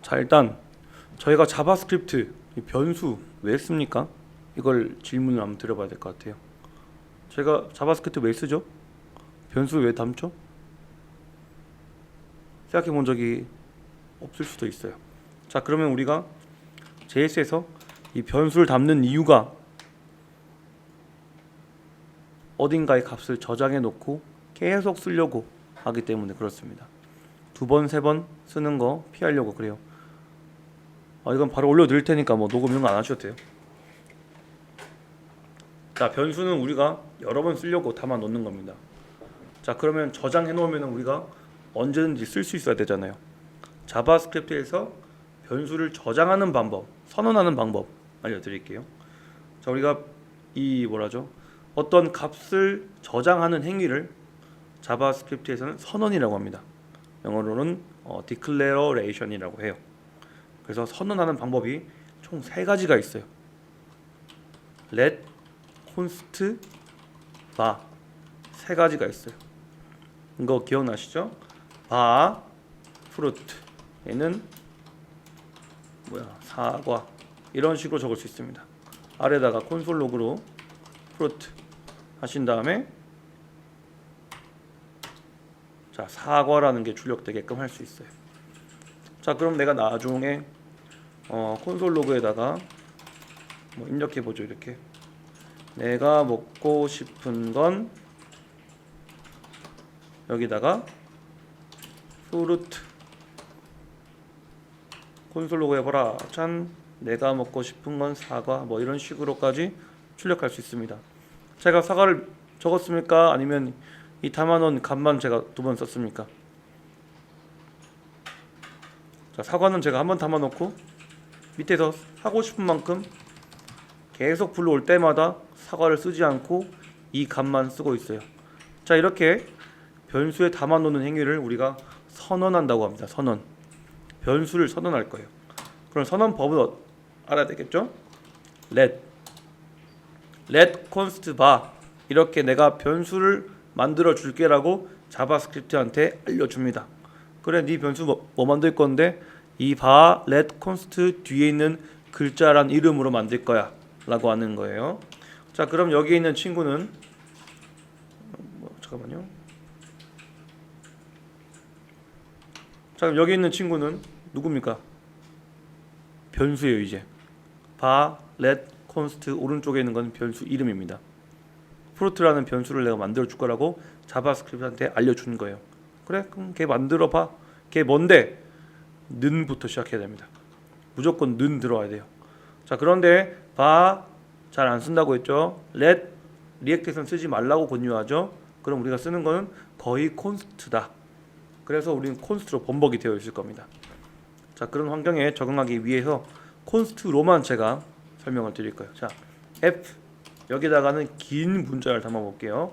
자, 일단 저희가 자바스크립트 이 변수 왜 씁니까? 이걸 질문을 한번 드려봐야 될 것 같아요. 제가 자바스크립트 왜 쓰죠? 변수 왜 담죠? 생각해 본 적이 없을 수도 있어요. 자, 그러면 우리가 JS에서 이 변수를 담는 이유가 어딘가에 값을 저장해 놓고 계속 쓰려고 하기 때문에 그렇습니다. 두 번, 세 번 쓰는 거 피하려고 그래요. 이건 바로 올려드릴 테니까 뭐 녹음 이런 거 안 하셔도 돼요. 자, 변수는 우리가 여러 번 쓰려고 담아 놓는 겁니다. 자, 그러면 저장해 놓으면 우리가 언제든지 쓸 수 있어야 되잖아요. 자바스크립트에서 변수를 저장하는 방법, 선언하는 방법 알려드릴게요. 자, 우리가 이 뭐라죠? 어떤 값을 저장하는 행위를 자바스크립트에서는 선언이라고 합니다. 영어로는 declaration이라고 해요. 그래서 선언하는 방법이 총 세 가지가 있어요. let, const, var 세 가지가 있어요. 이거 기억나시죠? var, fruit 얘는 사과 이런 식으로 적을 수 있습니다. 아래다가 콘솔 로그로 fruit 하신 다음에 자, 사과라는 게 출력되게끔 할 수 있어요. 자, 그럼 내가 나중에 콘솔 로그에다가 뭐 입력해 보죠. 이렇게 내가 먹고 싶은 건 여기다가 fruit 콘솔 로그 해봐라. 짠, 내가 먹고 싶은 건 사과 뭐 이런 식으로까지 출력할 수 있습니다. 제가 사과를 적었습니까? 아니면 이 담아놓은 값만 제가 두 번 썼습니까? 자, 사과는 제가 한 번 담아놓고 밑에서 하고 싶은 만큼 계속 불러올 때마다 사과를 쓰지 않고 이 값만 쓰고 있어요. 자, 이렇게 변수에 담아놓는 행위를 우리가 선언한다고 합니다. 선언. 변수를 선언할 거예요. 그럼 선언 법은 알아야 되겠죠? let const var 이렇게 내가 변수를 만들어 줄게라고 자바스크립트한테 알려줍니다. 그래, 네 변수 뭐 만들 건데 이 var let const 뒤에 있는 글자란 이름으로 만들 거야 라고 하는 거예요. 자, 그럼 여기 있는 친구는 잠깐만요. 자, 그럼 여기 있는 친구는 누굽니까? 변수예요. 이제 var let const 오른쪽에 있는 건 변수 이름입니다. 프로트라는 변수를 내가 만들어 줄 거라고 자바스크립트한테 알려준 거예요. 그래, 그럼 걔 만들어 봐. 걔 뭔데? 는부터 시작해야 됩니다. 무조건 는 들어와야 돼요. 자, 그런데 잘 안 쓴다고 했죠. let 리액트에서는 쓰지 말라고 권유하죠. 그럼 우리가 쓰는 거는 거의 콘스트다. 그래서 우리는 콘스트로 번복이 되어 있을 겁니다. 자, 그런 환경에 적응하기 위해서 콘스트로만 제가 설명을 드릴 거예요. 자, f 여기다가는 긴 문자를 담아 볼게요.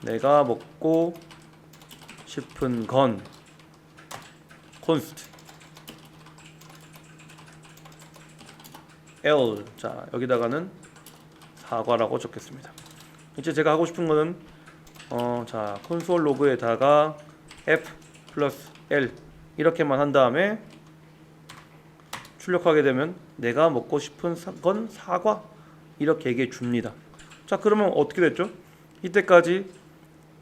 내가 먹고 싶은 건 const L 자, 여기다가는 사과라고 적겠습니다. 이제 제가 하고 싶은 거는 자, 콘솔 로그에다가 f 플러스 l 이렇게만 한 다음에 출력하게 되면 내가 먹고 싶은 건 사과 이렇게 얘기해 줍니다. 자, 그러면 어떻게 됐죠? 이때까지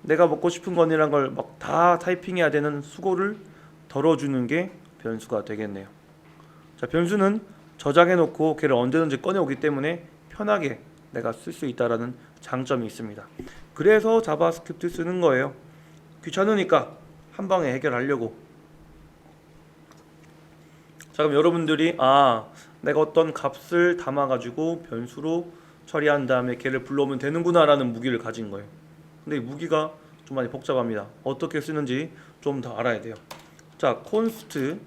내가 먹고 싶은 건이란 걸 막 다 타이핑해야 되는 수고를 덜어주는 게 변수가 되겠네요. 자, 변수는 저장해 놓고 걔를 언제든지 꺼내오기 때문에 편하게 내가 쓸 수 있다라는 장점이 있습니다. 그래서 자바스크립트 쓰는 거예요. 귀찮으니까 한 방에 해결하려고. 자, 그럼 여러분들이 내가 어떤 값을 담아가지고 변수로 처리한 다음에 걔를 불러오면 되는구나라는 무기를 가진 거예요. 근데 이 무기가 좀 많이 복잡합니다. 어떻게 쓰는지 좀 더 알아야 돼요. 자, const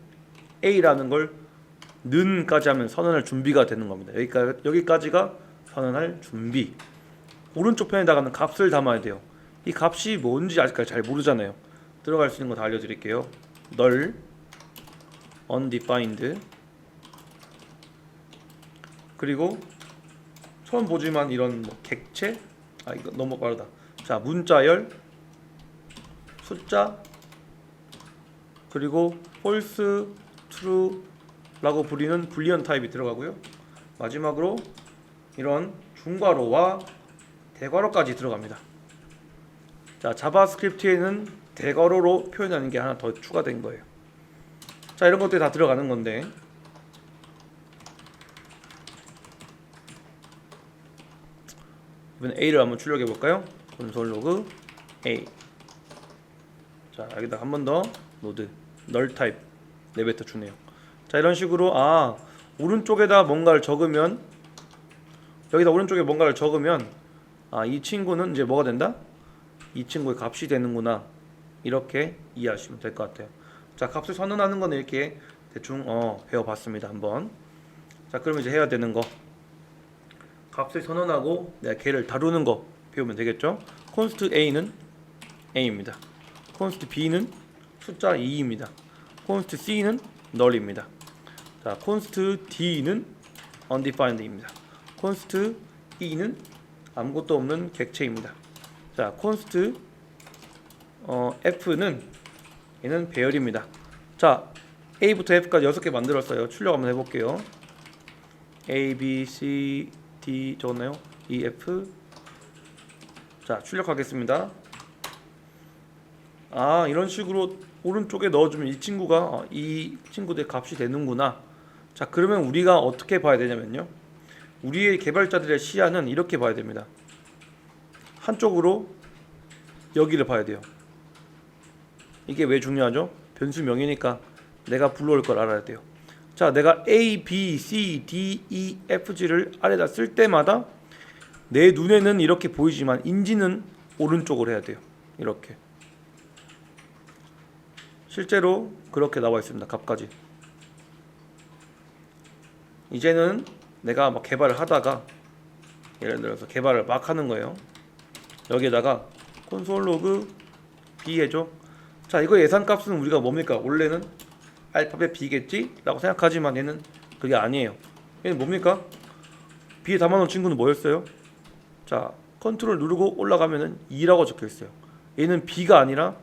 a라는 걸 는까지 하면 선언할 준비가 되는 겁니다. 여기까지가 선언할 준비. 오른쪽 편에다가는 값을 담아야 돼요. 이 값이 뭔지 아직까지 잘 모르잖아요. 들어갈 수 있는 거 다 알려드릴게요. null, undefined, 그리고 처음 보지만 이런 뭐 객체, 이거 너무 빠르다. 자, 문자열, 숫자, 그리고 false, true라고 부리는 불리언 타입이 들어가고요. 마지막으로 이런 중괄호와 대괄호까지 들어갑니다. 자, 자바스크립트에는 대괄호로 표현하는 게 하나 더 추가된 거예요. 자, 이런 것들이 다 들어가는 건데 이번 A를 한번 출력해 볼까요? 콘솔 로그 A. 자, 여기다 한 번 더 노드 널 타입 내뱉어 주네요. 자, 이런 식으로 오른쪽에다 뭔가를 적으면 여기다 오른쪽에 뭔가를 적으면 이 친구는 이제 뭐가 된다? 이 친구의 값이 되는구나. 이렇게 이해하시면 될 것 같아요. 자, 값을 선언하는 거는 이렇게 대충 배워봤습니다. 한번. 자, 그러면 이제 해야 되는 거 값을 선언하고 내가 걔를 다루는 거 배우면 되겠죠? const A는 A입니다. const B는 숫자 2입니다. const C는 null입니다. 자, const D는 undefined입니다. const E는 아무것도 없는 객체입니다. 자, const F는 얘는 배열입니다. 자, A부터 F까지 6개 만들었어요. 출력 한번 해볼게요. A, B, C, D 적었나요? E, F. 자, 출력하겠습니다. 이런 식으로 오른쪽에 넣어주면 이 친구가 이 친구들의 값이 되는구나. 자, 그러면 우리가 어떻게 봐야 되냐면요, 우리의 개발자들의 시야는 이렇게 봐야 됩니다. 한쪽으로 여기를 봐야 돼요. 이게 왜 중요하죠? 변수명이니까 내가 불러올 걸 알아야 돼요. 자, 내가 A, B, C, D, E, F, G를 아래다 쓸 때마다 내 눈에는 이렇게 보이지만 인지는 오른쪽으로 해야 돼요. 이렇게. 실제로 그렇게 나와 있습니다. 값까지. 이제는 내가 막 개발을 하다가 예를 들어서 개발을 막 하는 거예요. 여기에다가 콘솔 로그 B 해줘. 자, 이거 예산값은 우리가 뭡니까? 원래는 알파벳 B겠지? 라고 생각하지만 얘는 그게 아니에요. 얘는 뭡니까? B에 담아놓은 친구는 뭐였어요? 자, 컨트롤 누르고 올라가면은 2라고 적혀있어요. 얘는 B가 아니라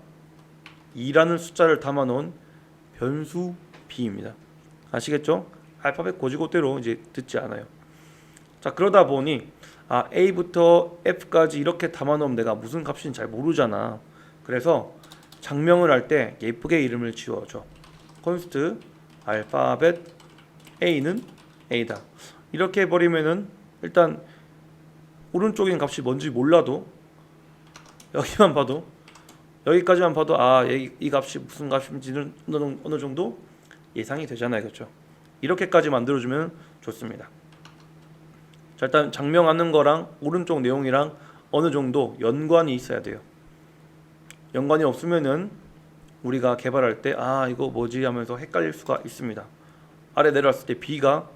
2라는 숫자를 담아놓은 변수 B입니다. 아시겠죠? 알파벳 고지고대로 이제 듣지 않아요. 자, 그러다 보니 A부터 F까지 이렇게 담아놓으면 내가 무슨 값인지 잘 모르잖아. 그래서 장명을 할 때 예쁘게 이름을 지어줘. const 알파벳 A는 A다. 이렇게 해버리면은 일단 오른쪽인 값이 뭔지 몰라도 여기만 봐도 여기까지만 봐도 이 값이 무슨 값인지는 어느 정도 예상이 되잖아요. 그렇죠? 이렇게까지 만들어주면 좋습니다. 자, 일단 장명하는 거랑 오른쪽 내용이랑 어느 정도 연관이 있어야 돼요. 연관이 없으면은 우리가 개발할 때 이거 뭐지 하면서 헷갈릴 수가 있습니다. 아래 내려왔을 때 B가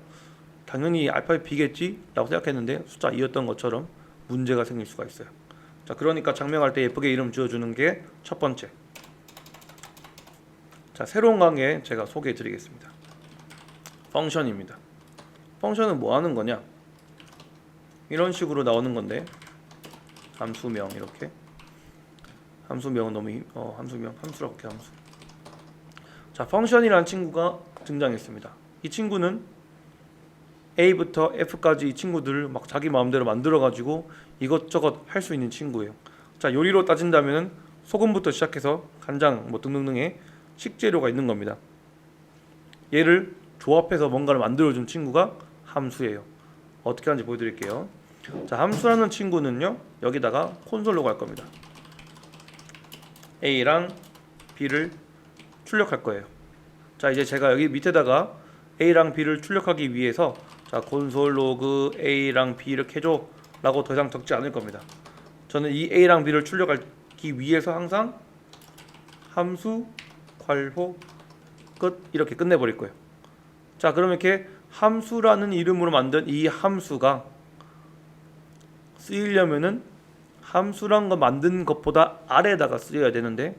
당연히 알파벳 B겠지? 라고 생각했는데 숫자 2였던 것처럼 문제가 생길 수가 있어요. 자, 그러니까 장명할 때 예쁘게 이름 지어주는 게 첫 번째. 자, 새로운 강의 제가 소개해 드리겠습니다. 펑션입니다. 펑션은 뭐 하는 거냐? 이런 식으로 나오는 건데 함수명 이렇게. 함수명은 너무 함수명, 함수롭게 함수. 자, 펑션이라는 친구가 등장했습니다. 이 친구는 A부터 F까지 이 친구들을 막 자기 마음대로 만들어가지고 이것저것 할 수 있는 친구예요. 자, 요리로 따진다면 소금부터 시작해서 간장 뭐 등등등의 식재료가 있는 겁니다. 얘를 조합해서 뭔가를 만들어준 친구가 함수예요. 어떻게 하는지 보여드릴게요. 자, 함수라는 친구는요, 여기다가 콘솔로 갈 겁니다. A랑 B를 출력할 거예요. 자, 이제 제가 여기 밑에다가 A랑 B를 출력하기 위해서 자, 콘솔 로그 A랑 B 이렇게 해줘 라고 더 이상 적지 않을 겁니다. 저는 이 A랑 B를 출력하기 위해서 항상 함수 괄호 끝 이렇게 끝내버릴 거예요. 자, 그러면 이렇게 함수라는 이름으로 만든 이 함수가 쓰이려면은 함수란 거 만든 것보다 아래에다가 쓰여야 되는데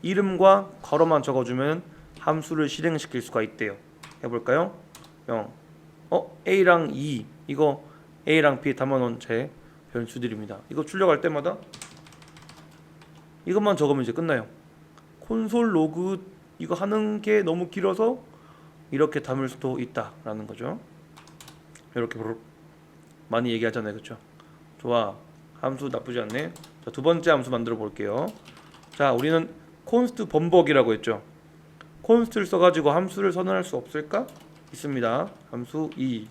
이름과 괄호만 적어주면 함수를 실행시킬 수가 있대요. 해볼까요? A랑 2 이거 A랑 B 담아놓은 제 변수들입니다. 이거 출력할 때마다 이것만 적으면 이제 끝나요. 콘솔 로그 이거 하는 게 너무 길어서 이렇게 담을 수도 있다라는 거죠. 이렇게 많이 얘기하잖아요, 그렇죠? 좋아, 함수 나쁘지 않네. 자, 두 번째 함수 만들어 볼게요. 자, 우리는 const 번복이라고 했죠. const를 써가지고 함수를 선언할 수 없을까? 있습니다. 함수 2.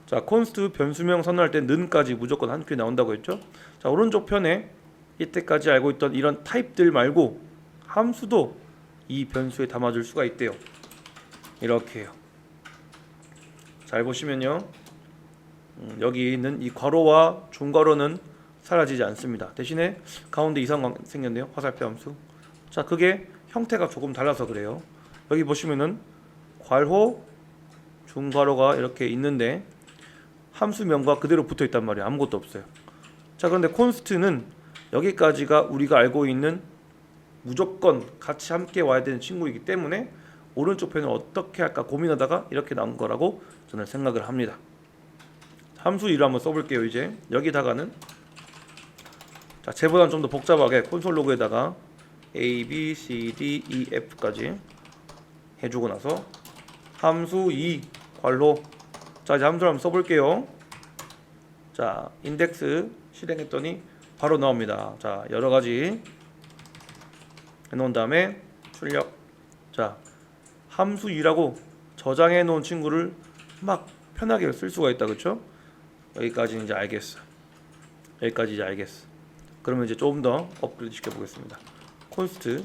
자, const 변수명 선언할 때 는까지 무조건 한 큐에 나온다고 했죠. 자, 오른쪽 편에 이때까지 알고 있던 이런 타입들 말고 함수도 이 변수에 담아줄 수가 있대요. 이렇게요. 잘 보시면요, 여기 있는 이 괄호와 중괄호는 사라지지 않습니다. 대신에 가운데 이상 생겼네요. 화살표 함수. 자, 그게 형태가 조금 달라서 그래요. 여기 보시면은 괄호, 중괄호가 이렇게 있는데 함수명과 그대로 붙어 있단 말이에요. 아무것도 없어요. 자, 그런데 const는 여기까지가 우리가 알고 있는 무조건 같이 함께 와야 되는 친구이기 때문에 오른쪽 편을 어떻게 할까 고민하다가 이렇게 나온 거라고 저는 생각을 합니다. 함수 2를 한번 써볼게요. 이제 여기다가는, 자, 쟤보다는 좀 더 복잡하게 콘솔 로그에다가 A, B, C, D, E, F까지 해주고 나서 함수 2 괄호. 자, 이제 함수를 한번 써볼게요. 자, 인덱스 실행했더니 바로 나옵니다. 자, 여러가지 해놓은 다음에 출력. 자, 함수 2라고 저장해 놓은 친구를 막 편하게 쓸 수가 있다, 그쵸? 여기까지 이제 알겠어. 여기까지 이제 알겠어. 그러면 이제 조금 더 업그레이드 시켜 보겠습니다. const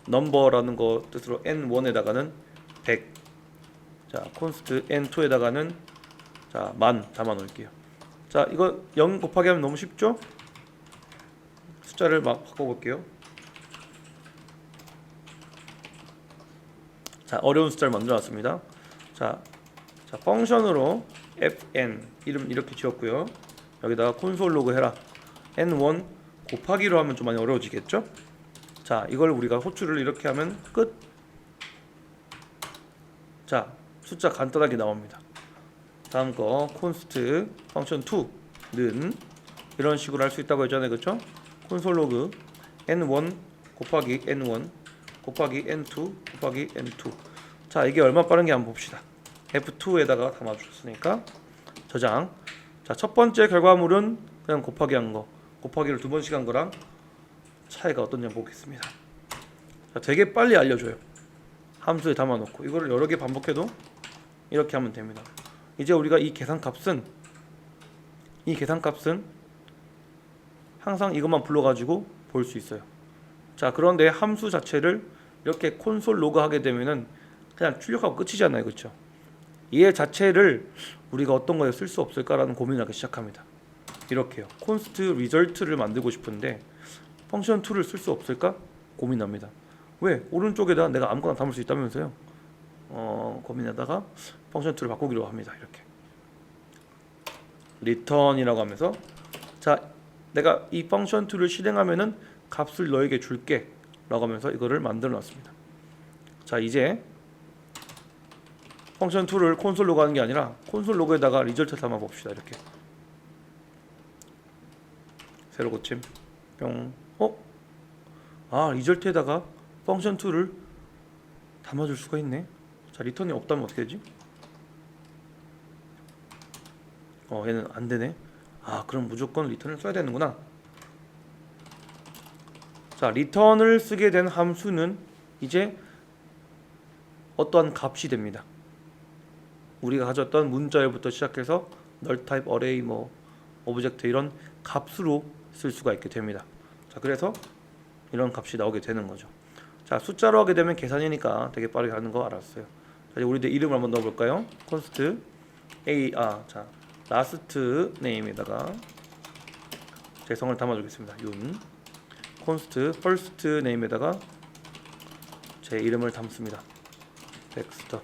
number라는 거 뜻으로 n1에다가는 100. 자, const n2에다가는 자, 1000 담아 놓을게요. 자, 이거 0 곱하기 하면 너무 쉽죠? 숫자를 막 바꿔 볼게요. 자, 어려운 숫자를 만들어 놨습니다. 자, 펑션으로 fn 이름 이렇게 지었고요. 여기다가 콘솔 로그 해라. n1 곱하기로 하면 좀 많이 어려워지겠죠? 자, 이걸 우리가 호출을 이렇게 하면 끝. 자, 숫자 간단하게 나옵니다. 다음 거 const 펑션 2는 이런 식으로 할 수 있다고 했잖아요, 그렇죠? 콘솔 로그 n1 곱하기 n1 곱하기 n2 곱하기 n2. 자, 이게 얼마 빠른지 한번 봅시다. F2에다가 담아주셨으니까 저장. 자, 첫 번째 결과물은 그냥 곱하기 한 거, 곱하기를 두 번씩 한 거랑 차이가 어떤지 보겠습니다. 자, 되게 빨리 알려줘요. 함수에 담아놓고 이거를 여러 개 반복해도 이렇게 하면 됩니다. 이제 우리가 이 계산값은 항상 이것만 불러가지고 볼 수 있어요. 자, 그런데 함수 자체를 이렇게 콘솔 로그 하게 되면은 그냥 출력하고 끝이잖아요, 그렇죠? 얘 자체를 우리가 어떤 거에 쓸 수 없을까라는 고민을 하기 시작합니다. 이렇게요. const result를 만들고 싶은데 펑션 2를 쓸 수 없을까 고민합니다. 왜? 오른쪽에다 내가 아무거나 담을 수 있다면서요. 고민하다가 펑션 2를 바꾸기로 합니다. 이렇게 return이라고 하면서, 자, 내가 이 펑션 2를 실행하면은 값을 너에게 줄게 라고 하면서 이거를 만들어 놨습니다. 자, 이제 펑션 2를 콘솔 로그 하는 게 아니라 콘솔 로그에다가 리절트 담아 봅시다. 이렇게 새로 고침 뿅. 리절트에다가 펑션 2를 담아줄 수가 있네. 자, 리턴이 없다면 어떻게 되지? 얘는 안 되네. 그럼 무조건 리턴을 써야 되는구나. 자, 리턴을 쓰게 된 함수는 이제 어떠한 값이 됩니다. 우리가 가졌던 문자열부터 시작해서 null type, array, 오브젝트 이런 값으로 쓸 수가 있게 됩니다. 자, 그래서 이런 값이 나오게 되는 거죠. 자, 숫자로 하게 되면 계산이니까 되게 빠르게 하는 거 알았어요. 자, 이제 우리들 이름을 한번 넣어볼까요? const 자, last name에다가 제 성을 담아주겠습니다. 윤. const first name에다가 제 이름을 담습니다. 텍스트.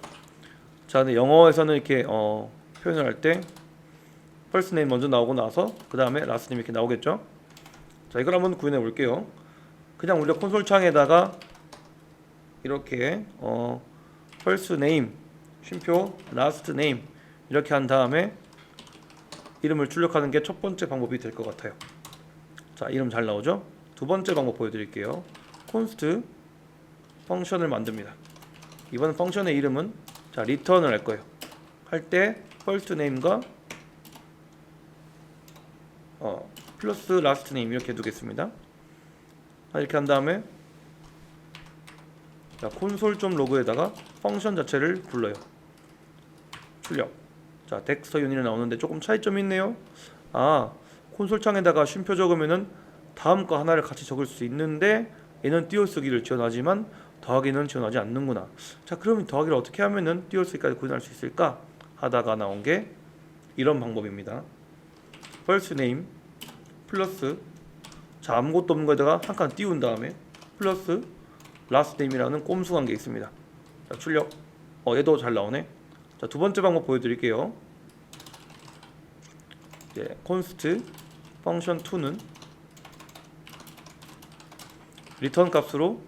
자, 근데 영어에서는 이렇게 표현을 할 때 first name 먼저 나오고 나서 그 다음에 last name 이렇게 나오겠죠. 자, 이걸 한번 구현해 볼게요. 그냥 우리가 콘솔 창에다가 이렇게 first name 쉼표 last name 이렇게 한 다음에 이름을 출력하는 게 첫 번째 방법이 될 것 같아요. 자, 이름 잘 나오죠? 두 번째 방법 보여드릴게요. const 펑션을 만듭니다. 이번 펑션의 이름은 자 return을 할 거예요. 할 때 first name과 플러스 last name 이렇게 두겠습니다. 이렇게 한 다음에 자 console.log에다가 펑션 자체를 불러요. 출력. 자 텍스터 유닛이 나오는데 조금 차이점이 있네요. 콘솔 창에다가 쉼표 적으면은 다음 거 하나를 같이 적을 수 있는데 얘는 띄어쓰기를 지원하지만 더하기는 지원하지 않는구나. 자 그러면 더하기를 어떻게 하면은 띄어쓰기까지 구현할 수 있을까 하다가 나온 게 이런 방법입니다. first name 플러스 자 아무것도 없는 거에다가 한 칸 띄운 다음에 플러스 last name이라는 꼼수 관계 있습니다. 자 출력. 얘도 잘 나오네. 자 두 번째 방법 보여드릴게요. 이제 const function 2는 return 값으로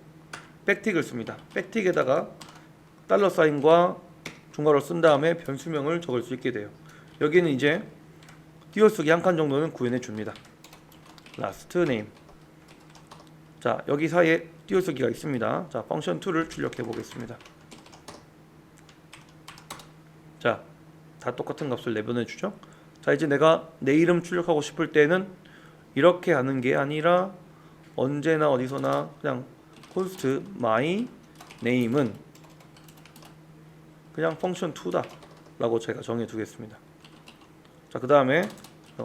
백틱을 씁니다. 백틱에다가 달러 사인과 중괄호를 쓴 다음에 변수명을 적을 수 있게 돼요. 여기는 이제 띄어쓰기 한 칸 정도는 구현해 줍니다. last name. 자 여기 사이에 띄어쓰기가 있습니다. 자 function 2를 출력해 보겠습니다. 자 다 똑같은 값을 내보내 주죠. 자 이제 내가 내 이름 출력하고 싶을 때는 이렇게 하는 게 아니라 언제나 어디서나 그냥 const my name은 그냥 function 2다 라고 제가 정해 두겠습니다. 자 그 다음에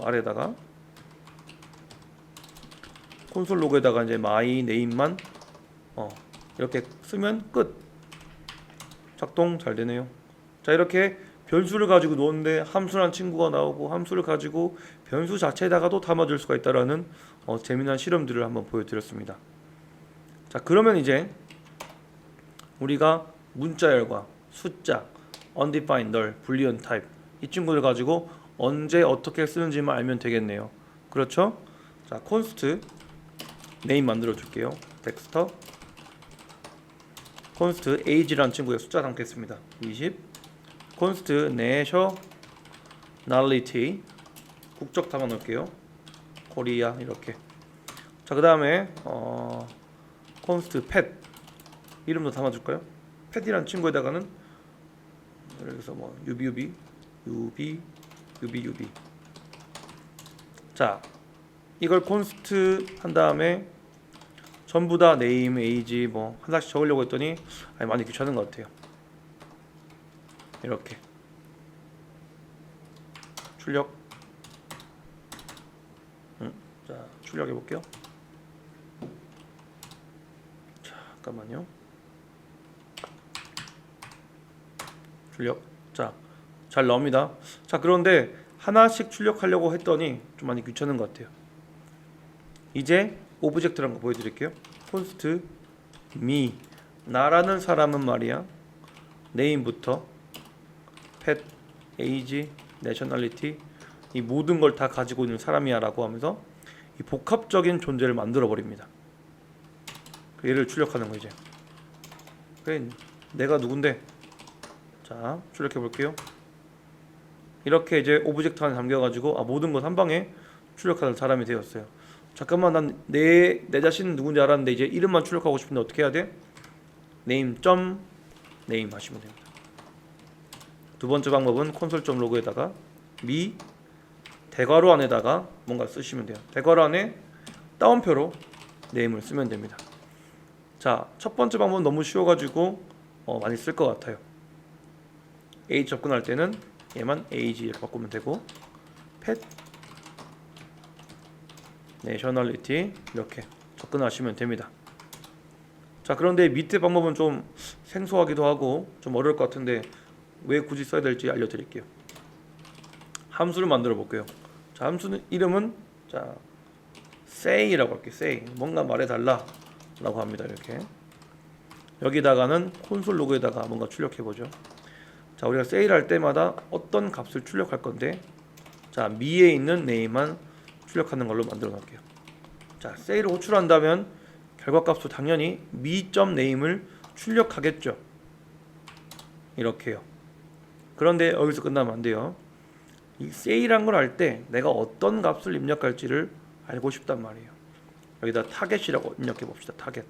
아래다가 콘솔 로그에다가 이제 my name만 이렇게 쓰면 끝. 작동 잘 되네요. 자 이렇게 변수를 가지고 노는데 함수란 친구가 나오고 함수를 가지고 변수 자체에다가도 담아줄 수가 있다라는 재미난 실험들을 한번 보여드렸습니다. 자 그러면 이제 우리가 문자열과 숫자, undefined null, boolean type 이 친구들 가지고 언제 어떻게 쓰는지만 알면 되겠네요. 그렇죠? 자 const name 만들어 줄게요. 텍스터 const age라는 친구에 숫자 담겠습니다. 20 const nationality 국적 담아 놓을게요. 코리아 이렇게. 자 그 다음에 const pet 이름도 담아 줄까요? pet이라는 친구에다가는 여기서 뭐 유비 자 이걸 const 한 다음에 전부 다 name, age 뭐 하나씩 적으려고 했더니 많이 귀찮은 것 같아요. 이렇게 출력. 자 출력해 볼게요. 잠깐만요. 출력. 자 잘 나옵니다. 자 그런데 하나씩 출력하려고 했더니 좀 많이 귀찮은 것 같아요. 이제 오브젝트라는 거 보여드릴게요. const me 나라는 사람은 말이야 name부터 pet, age, nationality 이 모든 걸 다 가지고 있는 사람이야 라고 하면서 이 복합적인 존재를 만들어 버립니다. 얘를 출력하는 거 이제. 그래 내가 누군데? 자 출력해 볼게요. 이렇게 이제 오브젝트 안에 담겨가지고 모든 것 한 방에 출력하는 사람이 되었어요. 잠깐만 난 내 자신은 누군지 알았는데 이제 이름만 출력하고 싶은데 어떻게 해야 돼? name name 하시면 됩니다. 두 번째 방법은 console.log에다가 me 대괄호 안에다가 뭔가 쓰시면 돼요. 대괄호 안에 따옴표로 name을 쓰면 됩니다. 자, 첫 번째 방법은 너무 쉬워가지고 많이 쓸 것 같아요. age 접근할 때는 얘만 age 이렇게 바꾸면 되고 pet, nationality 이렇게 접근하시면 됩니다. 자, 그런데 밑에 방법은 좀 생소하기도 하고 좀 어려울 것 같은데 왜 굳이 써야 될지 알려드릴게요. 함수를 만들어 볼게요. 자, 함수는 이름은 자 say라고 할게요. say 뭔가 말해달라 라고 합니다. 이렇게 여기다가는 콘솔 로그에다가 뭔가 출력해 보죠. 자 우리가 say를 할 때마다 어떤 값을 출력할 건데 자 me에 있는 name만 출력하는 걸로 만들어 놓을게요. 자 say를 호출한다면 결과값도 당연히 me.name을 출력하겠죠. 이렇게요. 그런데 여기서 끝나면 안 돼요. 이 say란 걸 할 때 내가 어떤 값을 입력할지를 알고 싶단 말이에요. 여기다 타겟이라고 입력해 봅시다. 타겟.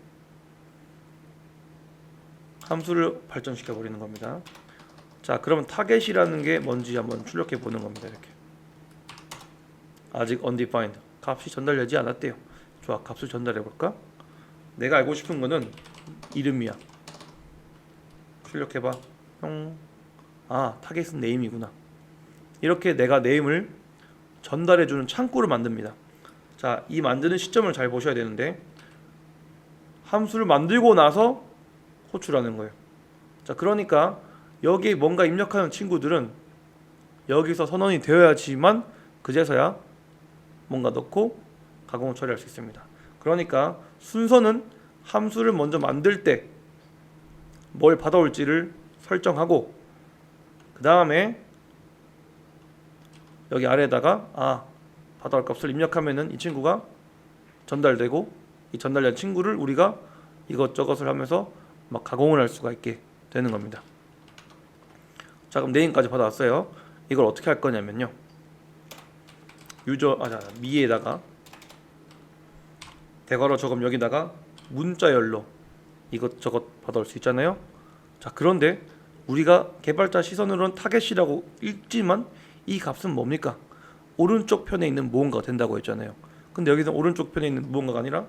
함수를 발전시켜 버리는 겁니다. 자, 그러면 타겟이라는 게 뭔지 한번 출력해 보는 겁니다. 이렇게. 아직 undefined. 값이 전달되지 않았대요. 좋아, 값을 전달해 볼까? 내가 알고 싶은 거는 이름이야. 출력해 봐. 타겟은 name이구나. 이렇게 내가 네임을 전달해 주는 창구를 만듭니다. 자, 이 만드는 시점을 잘 보셔야 되는데 함수를 만들고 나서 호출하는 거예요. 자, 그러니까 여기에 뭔가 입력하는 친구들은 여기서 선언이 되어야지만 그제서야 뭔가 넣고 가공을 처리할 수 있습니다. 그러니까 순서는 함수를 먼저 만들 때 뭘 받아올지를 설정하고 그 다음에 여기 아래에다가 받아올 값을 입력하면은 이 친구가 전달되고 이 전달된 친구를 우리가 이것저것을 하면서 막 가공을 할 수가 있게 되는 겁니다. 자, 그럼 네임까지 받아왔어요. 이걸 어떻게 할 거냐면요. 미에다가 대괄호 저금 여기다가 문자열로 이것저것 받아올 수 있잖아요. 자, 그런데 우리가 개발자 시선으로는 타겟이라고 읽지만 이 값은 뭡니까? 오른쪽 편에 있는 무언가가 된다고 했잖아요. 근데 여기서 오른쪽 편에 있는 무언가가 아니라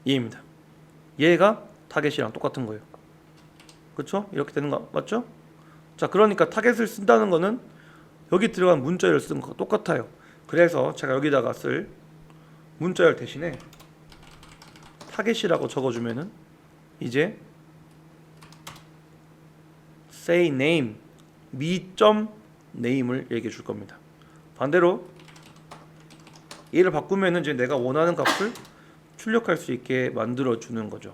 얘입니다. 얘가 타겟이랑 똑같은 거예요. 그렇죠? 이렇게 되는 거 맞죠? 자, 그러니까 타겟을 쓴다는 거는 여기 들어간 문자열을 쓰는 거 똑같아요. 그래서 제가 여기다가 쓸 문자열 대신에 타겟이라고 적어주면은 이제 say name name을 얘기해 줄 겁니다. 반대로 얘를 바꾸면은 이제 내가 원하는 값을 출력할 수 있게 만들어 주는 거죠.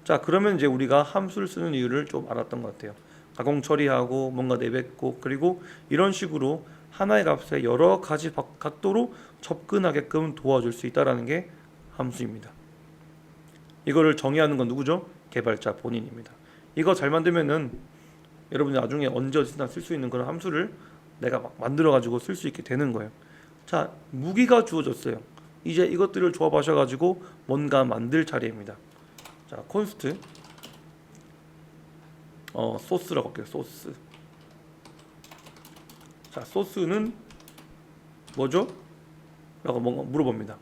자, 그러면 이제 우리가 함수를 쓰는 이유를 좀 알았던 것 같아요. 가공 처리하고 뭔가 내뱉고 그리고 이런 식으로 하나의 값에 여러 가지 각도로 접근하게끔 도와줄 수 있다라는 게 함수입니다. 이거를 정의하는 건 누구죠? 개발자 본인입니다. 이거 잘 만들면은 여러분이 나중에 언제 어디서나 쓸 수 있는 그런 함수를 내가 막 만들어 가지고 쓸 수 있게 되는 거예요. 자, 무기가 주어졌어요. 이제 이것들을 조합하셔 가지고 뭔가 만들 차례입니다. 자, const 소스라고 할게요. 소스. 자, 소스는 뭐죠? 라고 뭔가 물어봅니다.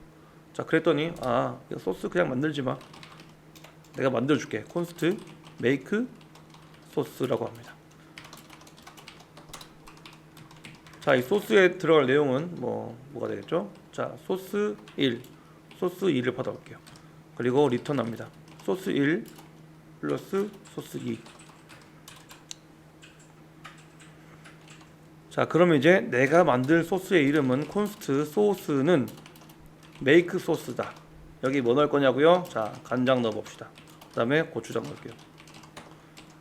자, 그랬더니 이거 소스 그냥 만들지 마. 내가 만들어 줄게. const make 소스라고 합니다. 자, 이 소스에 들어갈 내용은 뭐가 되겠죠? 자, 소스 1, 소스 2를 받아올게요. 그리고 리턴합니다. 소스 1 플러스 소스 2. 자, 그러면 이제 내가 만들 소스의 이름은 const 소스는 make 소스다. 여기 뭐 넣을 거냐고요? 자, 간장 넣어봅시다. 그 다음에 고추장 넣을게요.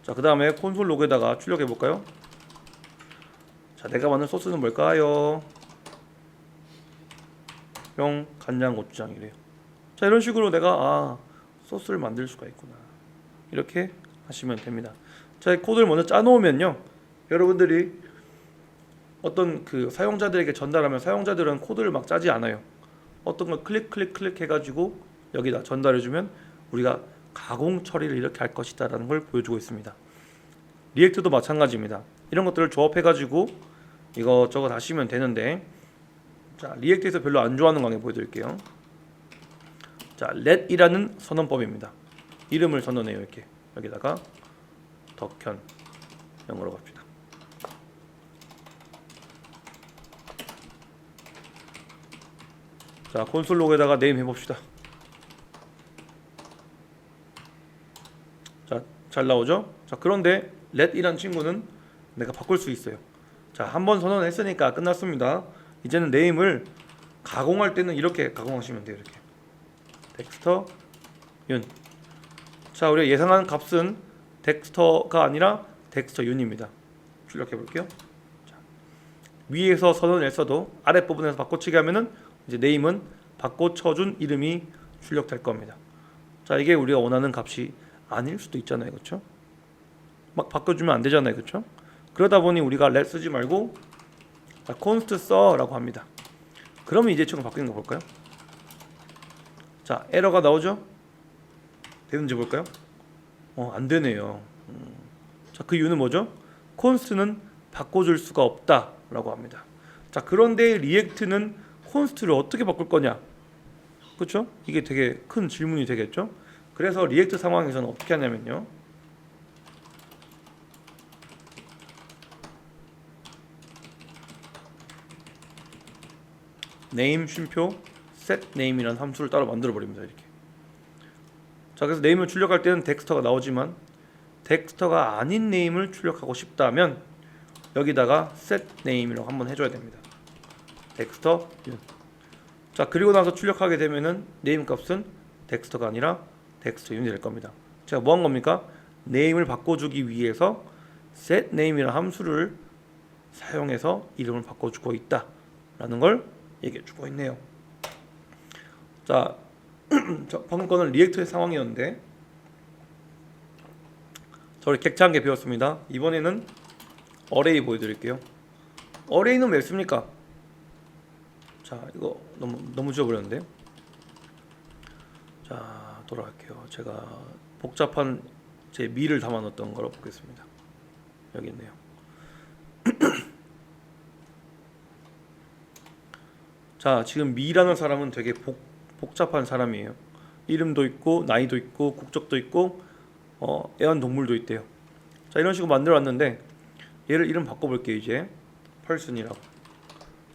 자, 그 다음에 콘솔 로그에다가 출력해 볼까요? 자, 내가 만든 소스는 뭘까요? 간장 고추장이래요. 자, 이런 식으로 내가 소스를 만들 수가 있구나. 이렇게 하시면 됩니다. 자, 코드를 먼저 짜놓으면요, 여러분들이 어떤 그 사용자들에게 전달하면 사용자들은 코드를 막 짜지 않아요. 어떤 걸 클릭 해가지고 여기다 전달해주면 우리가 가공 처리를 이렇게 할 것이다 라는 걸 보여주고 있습니다. 리액트도 마찬가지입니다. 이런 것들을 조합해가지고 이것저것 하시면 되는데, 자, 리액트에서 별로 안 좋아하는 거 한번 보여드릴게요. 자, let이라는 선언법입니다. 이름을 선언해요. 이렇게 여기다가 덕현 영어로 갑시다. 자, 콘솔 로그에다가 네임 해봅시다. 자, 잘 나오죠? 자, 그런데 let이란 친구는 내가 바꿀 수 있어요. 자, 한번 선언했으니까 끝났습니다. 이제는 네임을 가공할 때는 이렇게 가공하시면 돼요. 이렇게 덱스터 윤. 자, 우리가 예상한 값은 덱스터가 아니라 덱스터 윤입니다. 출력해 볼게요. 자, 위에서 선언을 했어도 아랫부분에서 바꿔치기 하면은 이제 네임은 바꿔쳐준 이름이 출력될 겁니다. 자, 이게 우리가 원하는 값이 아닐 수도 있잖아요. 그렇죠? 막 바꿔주면 안 되잖아요. 그렇죠? 그러다 보니 우리가 let 쓰지 말고 const 써라고 합니다. 그러면 이제 지금 바뀌는 거 볼까요? 자, 에러가 나오죠? 되는지 볼까요? 안 되네요. 자, 그 이유는 뭐죠? 콘스트는 바꿔줄 수가 없다라고 합니다. 자, 그런데 리액트는 콘스트를 어떻게 바꿀 거냐? 그렇죠? 이게 되게 큰 질문이 되겠죠? 그래서 리액트 상황에서는 어떻게 하냐면요. name 쉼표 set name이라는 함수를 따로 만들어 버립니다. 이렇게. 자, 그래서 네임을 출력할 때는 덱스터가 나오지만 덱스터가 아닌 네임을 출력하고 싶다면 여기다가 set name이라고 한번 해줘야 됩니다. 덱스터 윤. 자, 그리고 나서 출력하게 되면은 네임 값은 덱스터가 아니라 덱스터 윤이 될 겁니다. 제가 뭐 한 겁니까? 네임을 바꿔주기 위해서 set name이라는 함수를 사용해서 이름을 바꿔주고 있다라는 걸 얘기해주고 있네요. 자, 방금 거는 리액트의 상황이었는데 저를 객차한 게 배웠습니다. 이번에는 어레이 보여드릴게요. 어레이는 왜 씁니까? 자, 이거 너무 지워버렸는데요. 자, 돌아갈게요. 제가 복잡한 제 미를 담아놨던 걸 보겠습니다. 여기 있네요. 자, 지금 미라는 사람은 되게 복잡한 사람이에요. 이름도 있고 나이도 있고 국적도 있고 애완동물도 있대요. 자, 이런 식으로 만들어왔는데 얘를 이름 바꿔볼게요. 이제 person이라고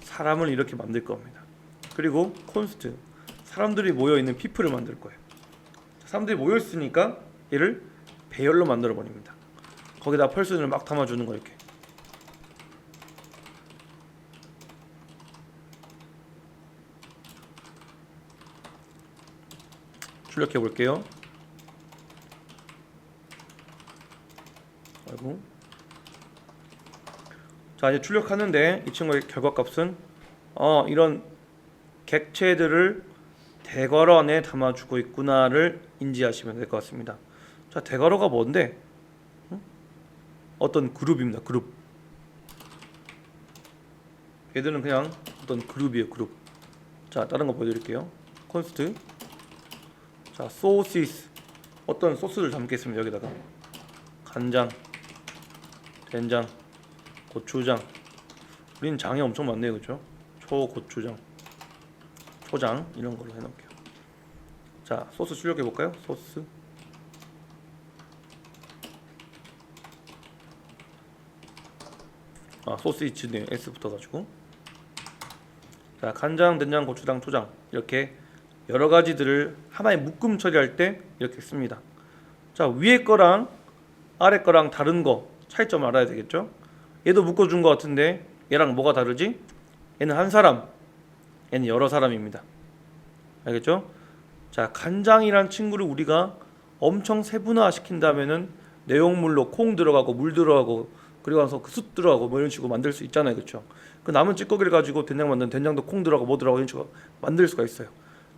사람을 이렇게 만들 겁니다. 그리고 const 사람들이 모여있는 people을 만들 거예요. 사람들이 모여있으니까 얘를 배열로 만들어 버립니다. 거기다 person을 막 담아주는 거 이렇게. 출력해 볼게요. 아이고. 자, 이제 출력하는데 이 친구의 결과값은 이런 객체들을 대괄호 안에 담아주고 있구나를 인지하시면 될 것 같습니다. 자, 대괄호가 뭔데? 어떤 그룹입니다. 그룹. 얘들은 그냥 어떤 그룹이에요. 그룹. 자, 다른 거 보여드릴게요. const. 자, sources 어떤 소스를 담겠습니다. 여기다가 간장, 된장, 고추장. 우리는 장이 엄청 많네요, 그렇죠? 초고추장, 초장 이런 걸로 해놓을게요. 자, 소스 출력해 볼까요? 소스. 소시지네. S 붙어가지고. 자, 간장, 된장, 고추장, 초장 이렇게 여러 가지들을 하나의 묶음 처리할 때 이렇게 씁니다. 자, 위에 거랑 아래 거랑 다른 거 차이점 알아야 되겠죠? 얘도 묶어준 것 같은데 얘랑 뭐가 다르지? 얘는 한 사람, 얘는 여러 사람입니다. 알겠죠? 자, 간장이란 친구를 우리가 엄청 세분화 시킨다면은 내용물로 콩 들어가고 물 들어가고 그리고 나서 그 숯 들어가고 뭐 이런 식으로 만들 수 있잖아요, 그렇죠? 그 남은 찌꺼기를 가지고 된장 만든 된장도 콩 들어가고 뭐 들어가고 이런 식으로 만들 수가 있어요.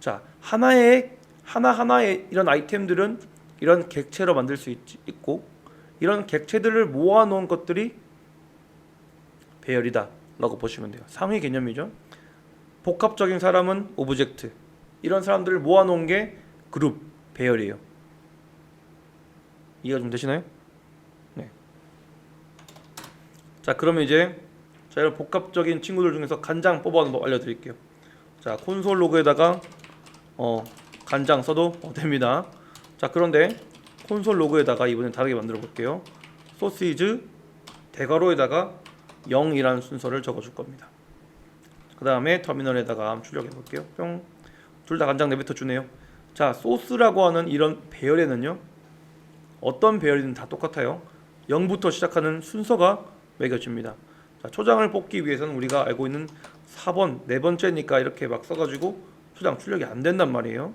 자, 하나하나의 이런 아이템들은 이런 객체로 만들 수 있고 이런 객체들을 모아놓은 것들이 배열이다 라고 보시면 돼요. 상위 개념이죠. 복합적인 사람은 오브젝트, 이런 사람들을 모아놓은 게 그룹, 배열이에요. 이해가 좀 되시나요? 네. 자, 그러면 이제 이런 복합적인 친구들 중에서 간장 뽑아오는 법 알려드릴게요. 자, 콘솔 로그에다가 간장 써도 됩니다. 자, 그런데 콘솔 로그에다가 이번엔 다르게 만들어 볼게요. 소시지 대괄호에다가 0이라는 순서를 적어 줄 겁니다. 그 다음에 터미널에다가 한번 출력해 볼게요. 뿅. 둘 다 간장 내뱉어 주네요. 자, 소스라고 하는 이런 배열에는요, 어떤 배열이든 다 똑같아요. 0부터 시작하는 순서가 매겨집니다. 자, 초장을 뽑기 위해서는 우리가 알고 있는 4번, 네 번째니까 이렇게 막 써가지고 초장 출력이 안 된단 말이에요.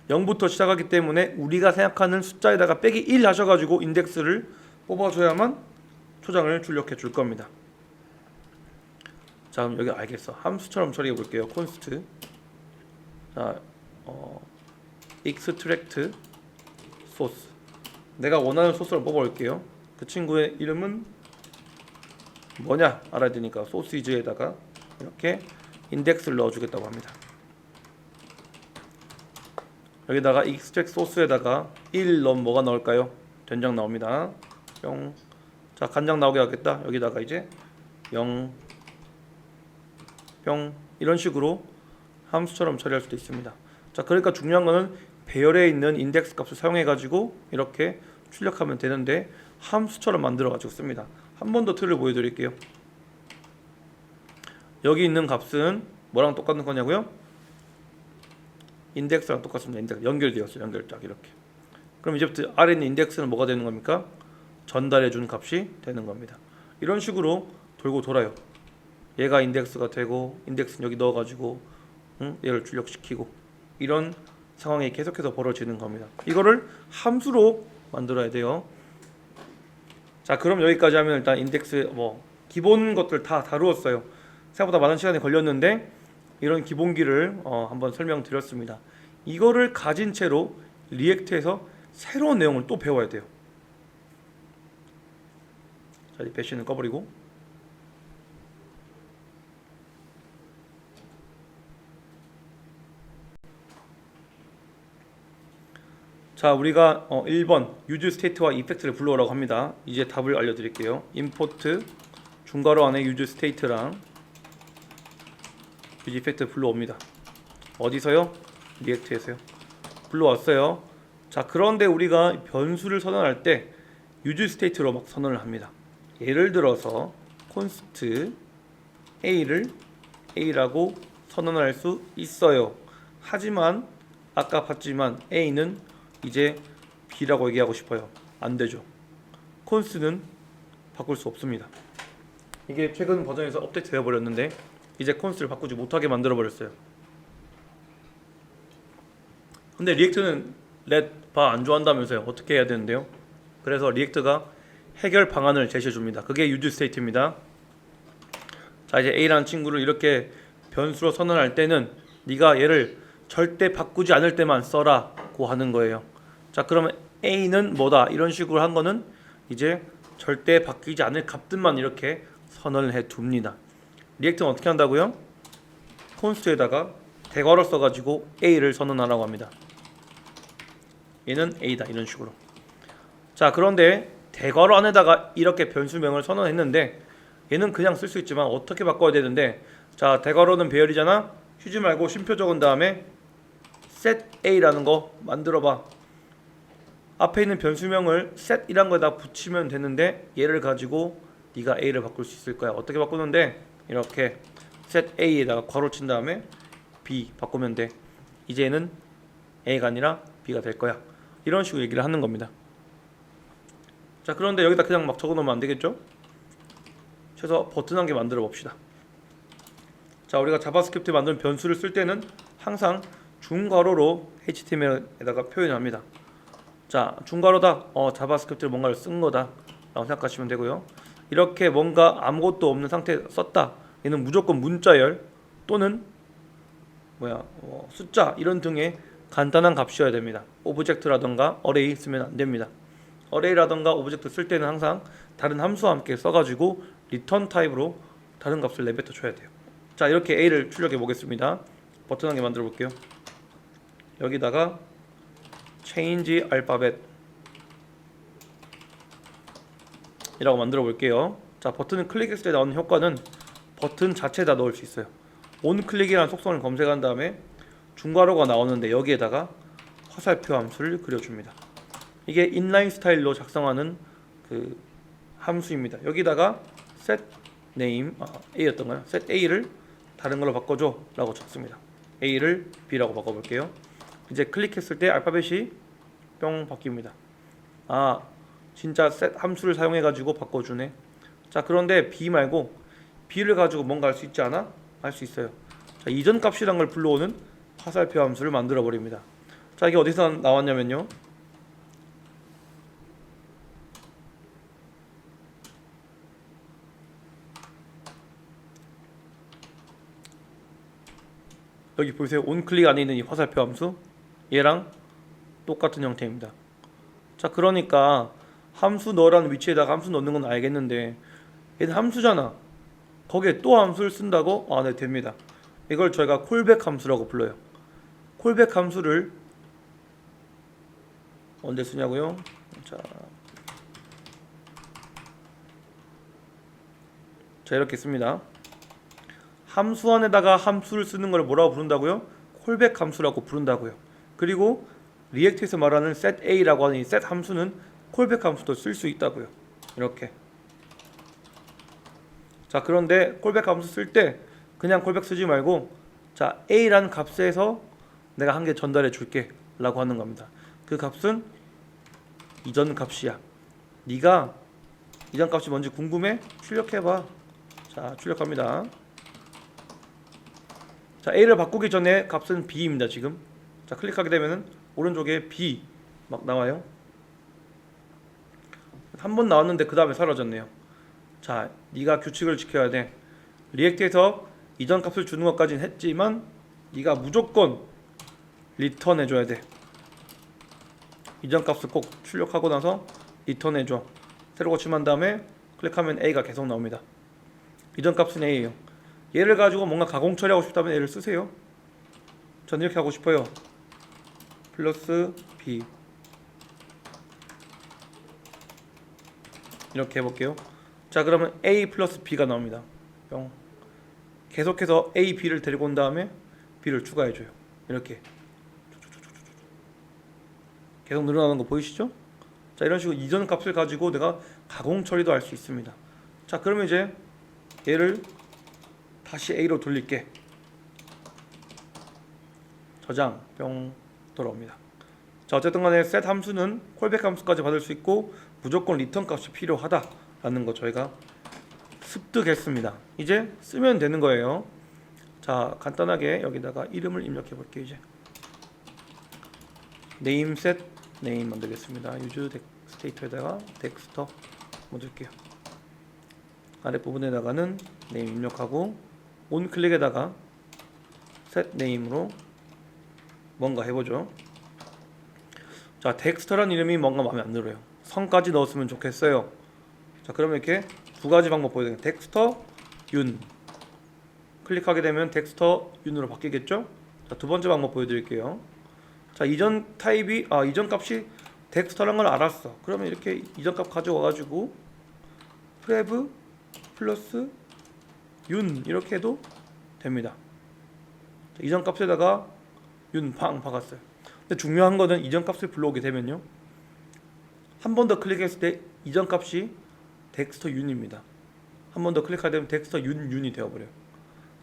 0부터 시작하기 때문에 우리가 생각하는 숫자에다가 빼기 1 하셔가지고 인덱스를 뽑아줘야만 초장을 출력해 줄 겁니다. 자, 그럼 여기 알겠어. 함수처럼 처리해 볼게요. const. 자, extract source. 내가 원하는 소스를 뽑아올게요. 그 친구의 이름은 뭐냐 알아야 되니까 소시지에다가 이렇게 인덱스를 넣어주겠다고 합니다. 여기다가 익스트랙 소스에다가 1 넣으면 뭐가 나올까요? 된장 나옵니다. 뿅. 자, 간장 나오게 하겠다. 여기다가 이제 0 뿅 이런 식으로 함수처럼 처리할 수도 있습니다. 자, 그러니까 중요한 거는 배열에 있는 인덱스 값을 사용해 가지고 이렇게 출력하면 되는데 함수처럼 만들어 가지고 씁니다. 한 번 더 틀을 보여 드릴게요. 여기 있는 값은 뭐랑 똑같은 거냐고요? 인덱스랑 똑같습니다. 인덱스 연결되었어요. 연결딱 이렇게. 그럼 이제부터 아래 있는 인덱스는 뭐가 되는 겁니까? 전달해 준 값이 되는 겁니다. 이런 식으로 돌고 돌아요. 얘가 인덱스가 되고 인덱스는 여기 넣어 가지고 얘를 출력시키고 이런 상황이 계속해서 벌어지는 겁니다. 이거를 함수로 만들어야 돼요. 자, 그럼 여기까지 하면 일단 인덱스 뭐 기본 것들 다 다루었어요. 생각보다 많은 시간이 걸렸는데 이런 기본기를 한번 설명드렸습니다. 이거를 가진 채로 리액트에서 새로운 내용을 또 배워야 돼요. 자, 이 배신을 꺼버리고 자, 우리가 1번 use state와 effect를 불러오라고 합니다. 이제 답을 알려드릴게요. import 중괄호 안에 use state랑 use effect 불러옵니다. 어디서요? 리액트에서요. 불러왔어요. 자, 그런데 우리가 변수를 선언할 때 use state로 막 선언을 합니다. 예를 들어서 const a를 a라고 선언할 수 있어요. 하지만 아까 봤지만 a는 이제 b라고 얘기하고 싶어요. 안 되죠. const는 바꿀 수 없습니다. 이게 최근 버전에서 업데이트 되어 버렸는데 이제 const를 바꾸지 못하게 만들어 버렸어요. 근데 리액트는 let bar 안 좋아한다면서요. 어떻게 해야 되는데요? 그래서 리액트가 해결 방안을 제시해 줍니다. 그게 use state입니다. 자, 이제 a라는 친구를 이렇게 변수로 선언할 때는 네가 얘를 절대 바꾸지 않을 때만 써라고 하는 거예요. 자, 그러면 a는 뭐다 이런 식으로 한 거는 이제 절대 바뀌지 않을 값들만 이렇게 선언을 해 둡니다. 리액트는 어떻게 한다고요? const에다가 대괄호 써가지고 a를 선언하라고 합니다. 얘는 a다 이런 식으로. 자, 그런데 대괄호 안에다가 이렇게 변수명을 선언했는데 얘는 그냥 쓸 수 있지만 어떻게 바꿔야 되는데, 자, 대괄호는 배열이잖아. 휴지 말고 쉼표 적은 다음에 set a라는 거 만들어봐. 앞에 있는 변수명을 set이란 거에다 붙이면 되는데 얘를 가지고 네가 a를 바꿀 수 있을 거야. 어떻게 바꾸는데 이렇게 set a에다가 괄호 친 다음에 b 바꾸면 돼. 이제는 a가 아니라 b가 될 거야. 이런 식으로 얘기를 하는 겁니다. 자, 그런데 여기다 그냥 막 적어놓으면 안 되겠죠? 그래서 버튼 한 개 만들어 봅시다. 자, 우리가 자바스크립트 만든 변수를 쓸 때는 항상 중괄호로 HTML에다가 표현합니다. 자, 중괄호다. 자바스크립트를 뭔가를 쓴 거다 라고 생각하시면 되고요. 이렇게 뭔가 아무것도 없는 상태에 썼다. 얘는 무조건 문자열 또는 숫자 이런 등의 간단한 값이어야 됩니다. 오브젝트라던가 어레이 쓰면 안 됩니다. 어레이라던가 오브젝트 쓸 때는 항상 다른 함수와 함께 써가지고 리턴 타입으로 다른 값을 내뱉어 줘야 돼요. 자, 이렇게 a를 출력해 보겠습니다. 버튼 한 개 만들어 볼게요. 여기다가 change alphabet 이라고 만들어 볼게요. 자, 버튼을 클릭했을 때 나오는 효과는 버튼 자체에다 넣을 수 있어요. onClick이라는 속성을 검색한 다음에 중괄호가 나오는데 여기에다가 화살표 함수를 그려줍니다. 이게 인라인 스타일로 작성하는 그 함수입니다. 여기다가 set name a였던가요? set a를 다른 걸로 바꿔줘 라고 적습니다. a를 b라고 바꿔볼게요. 이제 클릭했을 때 알파벳이 뿅 바뀝니다. 아, 진짜 set 함수를 사용해 가지고 바꿔주네. 자, 그런데 b 말고 b를 가지고 뭔가 할 수 있지 않아? 할 수 있어요. 자, 이전 값이란 걸 불러오는 화살표 함수를 만들어 버립니다. 자, 이게 어디서 나왔냐면요, 여기 보세요. onClick 안에 있는 이 화살표 함수, 얘랑 똑같은 형태입니다. 자, 그러니까 함수 넣으라는 위치에다가 함수 넣는 건 알겠는데 얘는 함수잖아. 거기에 또 함수를 쓴다고? 네, 됩니다. 이걸 저희가 콜백 함수라고 불러요. 콜백 함수를 언제 쓰냐고요? 자 이렇게 씁니다. 함수 안에다가 함수를 쓰는 걸 뭐라고 부른다고요? 콜백 함수라고 부른다고요. 그리고 리액트에서 말하는 set a라고 하는 이 set 함수는 콜백 함수도 쓸 수 있다고요. 이렇게. 자 그런데 콜백 함수 쓸 때 그냥 콜백 쓰지 말고 자 a라는 값에서 내가 한 개 전달해 줄게 라고 하는 겁니다. 그 값은 이전 값이야. 네가 이전 값이 뭔지 궁금해? 출력해봐. 자 출력합니다. 자 a를 바꾸기 전에 값은 b입니다. 지금 자 클릭하게 되면은 오른쪽에 b 막 나와요. 한 번 나왔는데 그 다음에 사라졌네요. 자 네가 규칙을 지켜야 돼. 리액트에서 이전 값을 주는 것까지는 했지만 네가 무조건 리턴 해줘야 돼. 이전 값을 꼭 출력하고 나서 리턴 해줘. 새로 고침한 다음에 클릭하면 a가 계속 나옵니다. 이전 값은 a예요. 얘를 가지고 뭔가 가공 처리하고 싶다면 얘를 쓰세요. 전 이렇게 하고 싶어요. 플러스 b 이렇게 해볼게요. 자 그러면 a 플러스 b가 나옵니다. 뿅. 계속해서 a, b를 데리고 온 다음에 b를 추가해줘요. 이렇게 계속 늘어나는 거 보이시죠? 자 이런 식으로 이전 값을 가지고 내가 가공 처리도 할 수 있습니다. 자 그러면 이제 얘를 다시 a로 돌릴게. 저장 뿅 돌아옵니다. 자 어쨌든 간에 set 함수는 콜백 함수까지 받을 수 있고 무조건 리턴 값이 필요하다라는 거 저희가 습득했습니다. 이제 쓰면 되는 거예요. 자 간단하게 여기다가 이름을 입력해 볼게요. 이제 name set name 만들겠습니다. use state에다가 텍스터 넣을게요. 아랫부분에다가는 name 입력하고 온 클릭에다가 set name으로 뭔가 해보죠. 자 텍스터란 이름이 뭔가 마음에 안 들어요. 성까지 넣었으면 좋겠어요. 자 그러면 이렇게 두 가지 방법 보여드릴게요. 텍스터 윤 클릭하게 되면 텍스터 윤으로 바뀌겠죠. 자 두 번째 방법 보여드릴게요. 자 이전 타입이 이전 값이 텍스터란 걸 알았어. 그러면 이렇게 이전 값 가져와가지고 프레브 플러스 윤 이렇게 해도 됩니다. 자, 이전 값에다가 윤 팡 박았어요. 근데 중요한 거는 이전 값을 불러오게 되면요. 한 번 더 클릭했을 때 이전 값이 텍스터 윤입니다. 한 번 더 클릭하게 되면 텍스터 윤이 되어버려요.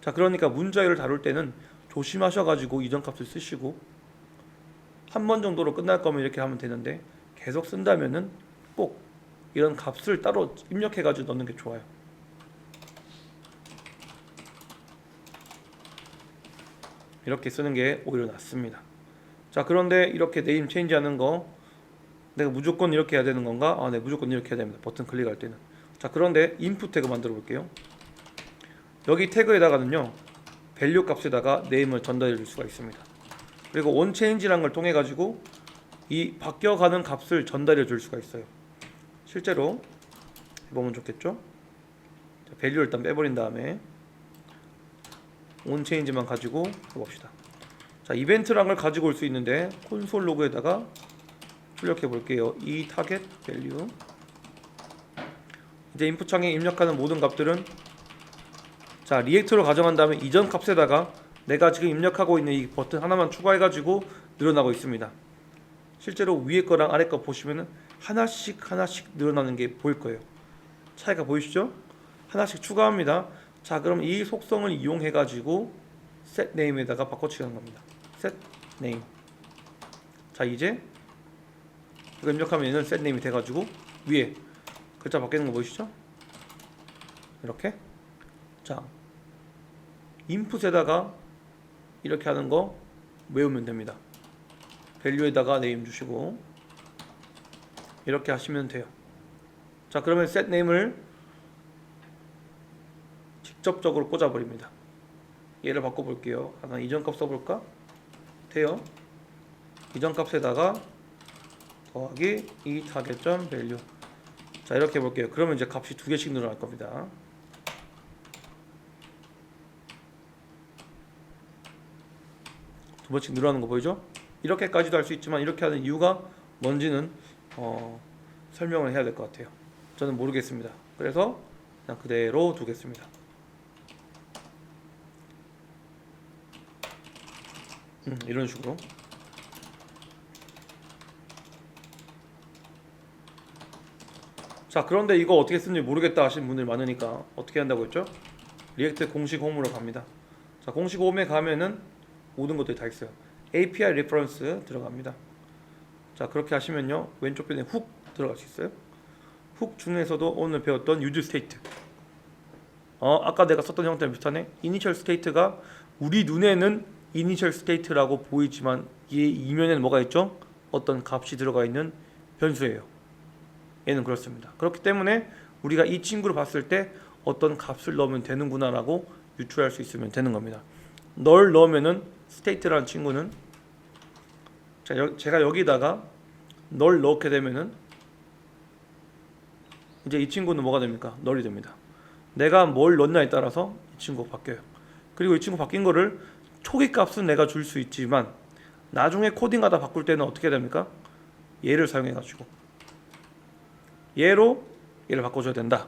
자 그러니까 문자열을 다룰 때는 조심하셔가지고 이전 값을 쓰시고 한 번 정도로 끝날 거면 이렇게 하면 되는데 계속 쓴다면은 꼭 이런 값을 따로 입력해가지고 넣는 게 좋아요. 이렇게 쓰는 게 오히려 낫습니다. 자 그런데 이렇게 네임 체인지 하는 거 내가 무조건 이렇게 해야 되는 건가? 네 무조건 이렇게 해야 됩니다. 버튼 클릭할 때는. 자 그런데 인풋 태그 만들어 볼게요. 여기 태그에다가는요 밸류 값에다가 네임을 전달해 줄 수가 있습니다. 그리고 onChange라는 걸 통해 가지고 이 바뀌어가는 값을 전달해 줄 수가 있어요. 실제로 해보면 좋겠죠. 자, 밸류를 일단 빼버린 다음에 onChange만 가지고 해봅시다. 자 이벤트라는 걸 가지고 올 수 있는데 콘솔 로그에다가 출력해 볼게요. 이 타겟 밸류. 이제 인풋 창에 입력하는 모든 값들은 자 리액트로 가정한 다음에 이전 값에다가 내가 지금 입력하고 있는 이 버튼 하나만 추가해 가지고 늘어나고 있습니다. 실제로 위에 거랑 아래 거 보시면은 하나씩 늘어나는 게 보일 거예요. 차이가 보이시죠? 하나씩 추가합니다. 자 그럼 이 속성을 이용해 가지고 set name에다가 바꿔치는 겁니다. set name. 자 이제 이거 입력하면 얘는 set name이 돼가지고 위에 글자 바뀌는 거 보이시죠? 이렇게. 자 인풋에다가 이렇게 하는 거 외우면 됩니다. 밸류에다가 네임 주시고 이렇게 하시면 돼요. 자 그러면 set name을 직접적으로 꽂아버립니다. 얘를 바꿔볼게요. 하나 이전 값 써볼까? 돼요. 이전 값에다가 더하기 이 타겟점 밸류. 자 이렇게 해볼게요. 그러면 이제 값이 두 개씩 늘어날 겁니다. 두 번씩 늘어나는 거 보이죠? 이렇게까지도 할 수 있지만 이렇게 하는 이유가 뭔지는 설명을 해야 될 것 같아요. 저는 모르겠습니다. 그래서 그냥 그대로 두겠습니다. 이런 식으로. 자, 그런데 이거 어떻게 쓰는지 모르겠다 하시는 분들이 많으니까 어떻게 한다고 했죠? 리액트 공식 홈으로 갑니다. 자, 공식 홈에 가면은 모든 것들이 다 있어요. API 레퍼런스 들어갑니다. 자, 그렇게 하시면요 왼쪽 편에 훅 들어갈 수 있어요. 훅 중에서도 오늘 배웠던 유즈 스테이트. 아까 내가 썼던 형태랑 비슷하네. 이니셜 스테이트가 우리 눈에는 이니셜 스테이트라고 보이지만 이 이면에는 뭐가 있죠? 어떤 값이 들어가 있는 변수예요. 얘는 그렇습니다. 그렇기 때문에 우리가 이 친구를 봤을 때 어떤 값을 넣으면 되는구나라고 유추할 수 있으면 되는 겁니다. 널 넣으면은 state라는 친구는 제가 여기다가 널 넣게 되면은 이제 이 친구는 뭐가 됩니까? 널이 됩니다. 내가 뭘 넣냐에 따라서 이 친구가 바뀌어요. 그리고 이 친구 바뀐 거를 초기 값은 내가 줄 수 있지만 나중에 코딩하다 바꿀 때는 어떻게 됩니까? 얘를 사용해 가지고 얘로 얘를 바꿔줘야 된다.